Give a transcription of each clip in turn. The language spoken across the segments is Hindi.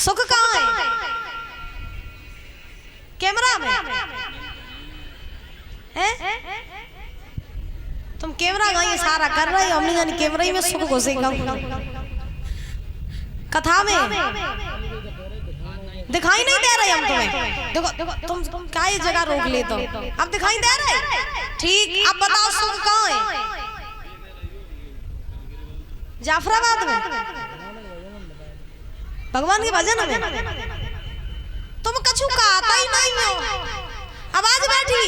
सुख कहाँ है? कैमरा में है? तुम कैमरा का ये सारा कर रहे हो, हमने जानी कैमरा ही में सुख घुसेगा। कथा में दिखाई नहीं दे रहे हम तुम्हें। देखो देखो तुम क्या ये जगह रोक लेते हो? अब दिखाई दे रहे? ठीक, अब बताओ सुख कहाँ है? जाफराबाद में भगवान के भजन में। तुम कछु का आता ही नहीं हो, आवाज बैठी।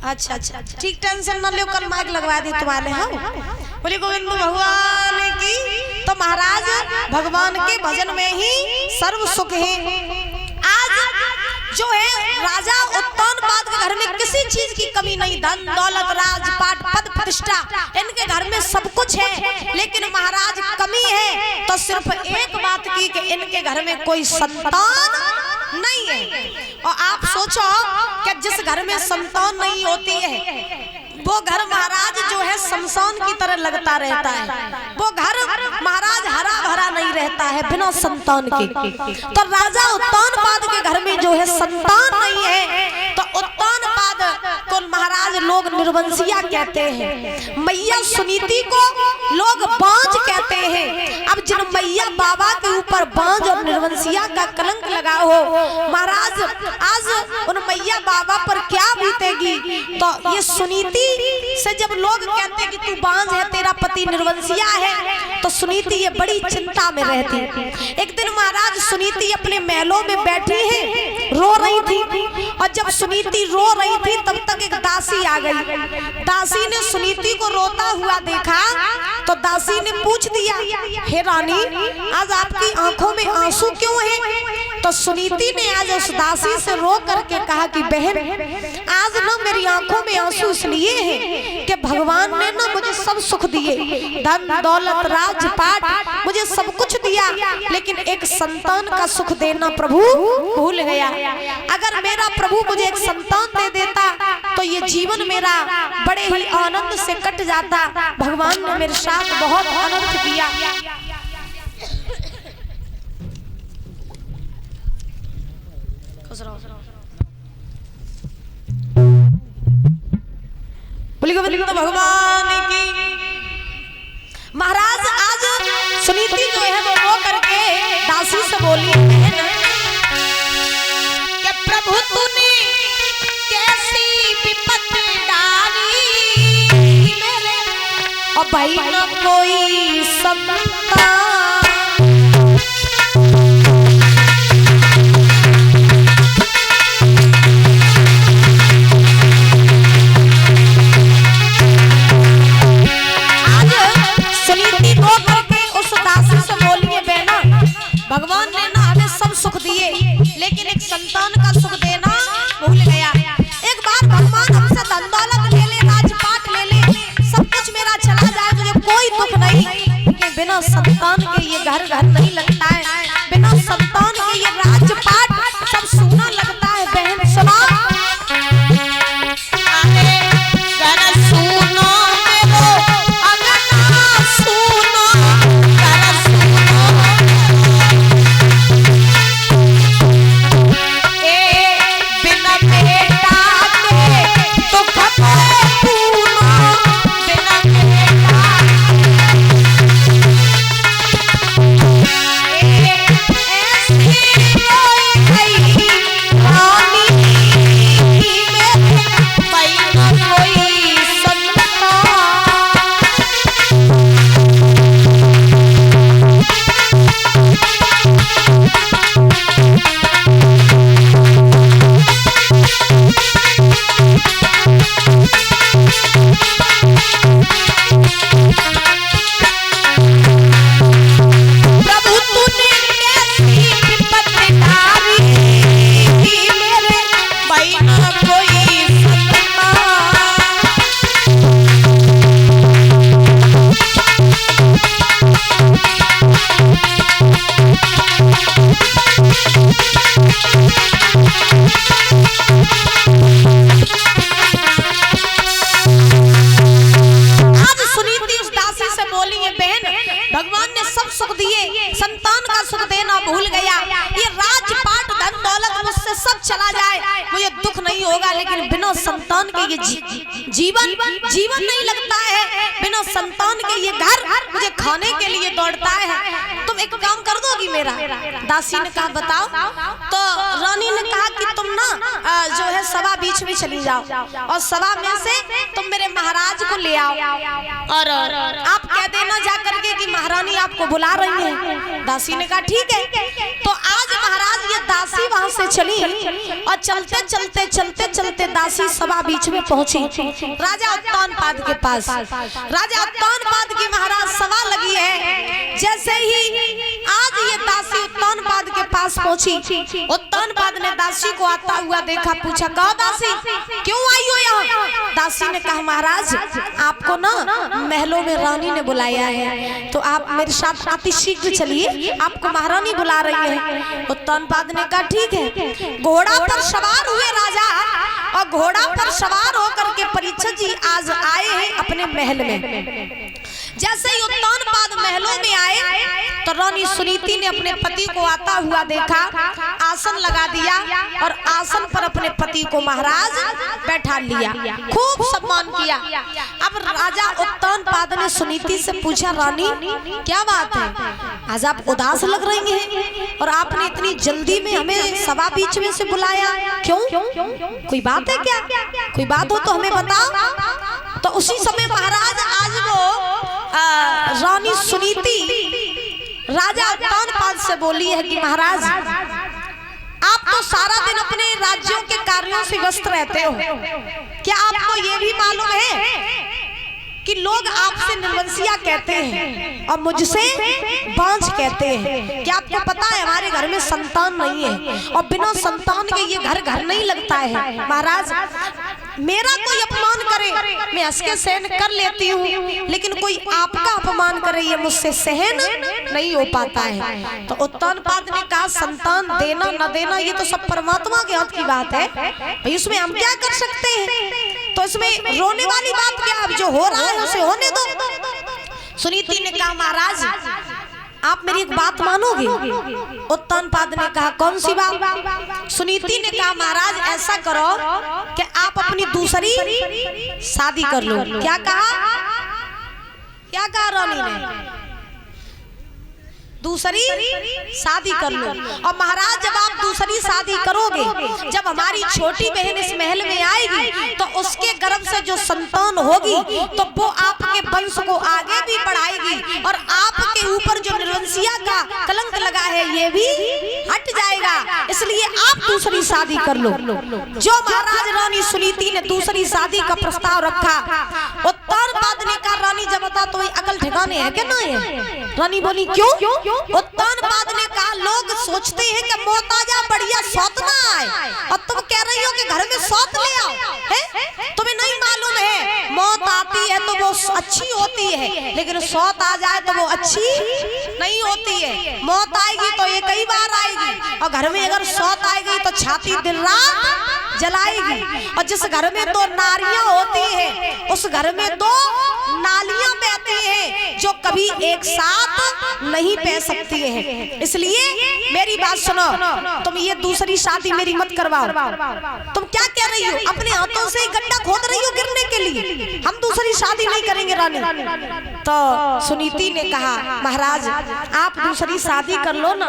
अच्छा अच्छा ठीक, टेंशन न लो, कल माइक लगवा दी तुम्हारे। हाँ बोले गोविंद भगवान की। तो महाराज भगवान के भजन में ही सर्व सुख है। आज जो है राजा उत्तानपाद के घर में किसी चीज की कमी नहीं, धन दौलत राजपाट पद प्रतिष्ठा इनके घर में सब कुछ है, लेकिन महाराज कमी है तो सिर्फ एक बात की कि इनके घर में कोई संतान नहीं है। और आप सोचो कि जिस घर में संतान नहीं होती है वो घर महाराज जो है शमशान की तरह लगता रहता है। वो घर महाराज हरा भरा नहीं रहता है बिना संतान के। तो राजा उत्तानपाद के घर में जो है संतान नहीं है तो उत्तानपाद को महाराज लोग निर्वंशिया कहते हैं, मैया सुनीति को लोग बांझ कहते हैं। अब जिन मैया बाबा के ऊपर बांझ और निर्वंशिया का कलंक लगा हो, महाराज आज उन मैया बाबा पर क्या बीतेगी। तो ये सुनीति से जब लोग कहते हैं कि तू बांझ है, तेरा पति निर्वंशिया है, तो सुनीति ये बड़ी चिंता में रहती। एक दिन महाराज सुनीति अपने महलों में बैठी है, रो रही थी, और जब सुनीति रो रही थी तब तक एक दासी आ गई। दासी ने सुनीति को रोता हुआ देखा तो दासी ने पूछ दिया, हे रानी आज आपकी आंखों में आंसू क्यों हैं? तो सुनीति ने आज उस दासी से रो करके कहा कि बहन आज ना मेरी आंखों में आंसू इसलिए हैं कि भगवान ने ना मुझे सब सुख दिए, धन दौलत राजपाट मुझे सब कुछ दिया, लेकिन एक संतान का सुख देना प्रभु भूल गया। अगर मेरा प्रभु मुझे एक संतान दे देता तो ये जीवन मेरा बड़े ही आनंद से कट जाता। भगवान ने मेरे साथ बहुत आनंद किया। भगवान की। महाराज आज सुनीति जो है वो रो करके दासी से बोली कि प्रभु तूने कैसी विपत्ति डाली मेरे, और भाई न कोई संतान। भगवान ने ना हमें सब सुख दिए, लेकिन एक संतान का सुख देना भूल गया। एक बार भगवान हमसे धन दौलत ले ले, राजपाट ले ले, सब कुछ मेरा चला जाए, मुझे कोई दुख नहीं, लेकिन बिना संतान सुख देना भूल गया, ये राजपाट धन दौलत मुझसे सब चला जाए, मुझे दुख नहीं होगा, लेकिन बिना संतान के ये जीवन नहीं लगता है, बिना संतान के ये घर मुझे खाने के लिए दौड़ता है। तुम एक काम कर दोगी मेरा? दासी ने कहा बताओ। तो रानी ने कहा कि तुम ना जो है सभा बीच में चली जाओ और सभा में से तुम मेरे महाराज को ले आओ और आप कह देना जा करके कि महारानी आपको बुला रही है। दासी ने कहा ठीक है। तो आज महाराज ये दासी वहां से चली और चलते चलते चलते चलते दासी सभा बीच में पहुंची राजा उत्तानपाद के पास। राजा उत्तानपाद की महाराज सभा लगी है। जैसे ही आज ये दासी उत्तानपाद के पास पहुंची, उत्तानपाद ने दासी को आता हुआ देखा, पूछा कहो दासी क्यों आई हो यहाँ? दासी ने कहा महाराज आपको ना महलों में रानी ने बुलाया है, तो आप मेरे साथ अति शीघ्र चलिए, आपको महारानी बुला रही है। उत्तानपाद ने कहा ठीक है। घोड़ा पर सवार हुए राजा और घोड़ा पर सवार होकर के परीक्षित जी आज आए हैं अपने महल में। जैसे ही उत्तानपाद महलों में आए तो रानी सुनीति ने अपने पति को आता हुआ देखा, आसन लगा दिया और आसन पर अपने पति को महाराज बैठा लिया, खूब सम्मान किया। अब राजा उत्तानपाद ने सुनीति से पूछा रानी क्या बात है, आज आप उदास लग रही हैं और आपने इतनी जल्दी में हमें सभा बीच में से बुलाया, क्यों? कोई बात है क्या? कोई बात हो तो हमें बताओ। तो उसी समय महाराज आज वो रानी सुनीति राजा उत्तानपाद से बोली है कि महाराज आप तो सारा दिन अपने राज्यों के कार्यों से व्यस्त रहते हो, क्या आपको ये भी मालूम है कि लोग आपसे निर्वंशिया कहते हैं और मुझसे बांझ कहते हैं? क्या आपको पता है हमारे घर में संतान नहीं है और बिना संतान के ये घर नहीं लगता है। महाराज मेरा कोई अपमान करे मैं हंस के सहन कर लेती हूँ, लेकिन कोई आपका अपमान करे ये मुझसे सहन नहीं हो पाता है। तो उत्तानपाद ने कहा संतान देना न देना ये तो सब परमात्मा के हाथ की बात है भाई, उसमें हम क्या कर सकते हैं? तो इसमें रोने वाली बात क्या, अब जो हो रहा है उसे होने दो। सुनीति ने कहा महाराज आप मेरी एक बात मानोगे? उत्तानपाद ने कहा कौन सी बात? सुनीति ने कहा महाराज ऐसा करो कि आप अपनी दूसरी शादी कर लो। क्या कहा? क्या कहा रानी ने? दूसरी शादी कर लो। और महाराज जब आप दूसरी शादी करोगे, जब हमारी छोटी बहन इस महल में आएगी तो उसके गर्भ से जो संतान होगी तो वो आपके वंश को आगे भी बढ़ाएगी और आपके ऊपर जो निर्वंशिया का कलंक लगा है ये भी हट जाएगा, इसलिए आप दूसरी शादी कर लो। जो महाराज रानी सुनीति ने दूसरी शादी का प्रस्ताव रखा, उत्तानपाद ने कहा रानी जब बता तो अकल ठिकाने है क्या? ना है। रानी बोली क्यों? उत्तानपाद ने कहा लोग सोचते हैं कि मौत आ जा बढ़िया सौत ना आए और तुम कह रही हो कि घर में सौत ले आओ है? तुम्हें नहीं मालूम है मौत आती है तो वो अच्छी होती है, लेकिन सौत आ जाए तो वो अच्छी नहीं होती है। मौत आएगी तो ये कई बार आएगी और घर में अगर सौत आएगी तो छाती दिन रात जलाएगी। और जिस घर में दो नारियां होती हैं उस घर में दो नालियां बहती हैं जो कभी एक साथ नहीं बह सकती हैं। इसलिए मेरी बात सुनो, तुम ये दूसरी शादी मेरी मत करवाओ। तुम क्या कह रही हो? अपने हाथों से गड्ढा खोद रही हो गिरने के लिए। हम दूसरी शादी नहीं करेंगे रानी। तो सुनीति ने कहा महाराज आप दूसरी शादी कर लो ना।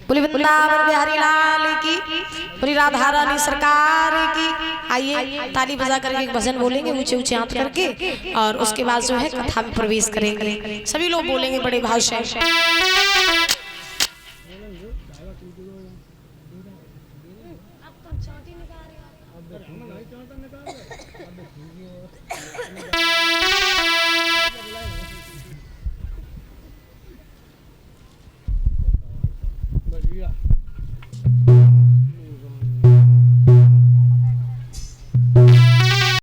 बोली वृंदावन बिहारी लाल की, बोली राधा रानी सरकार की। आइए ताली बजा करके एक भजन बोलेंगे ऊंचे ऊंचे हाथ करके और उसके बाद जो है कथा में प्रवेश करेंगे। सभी लोग बोलेंगे बड़े भाव से।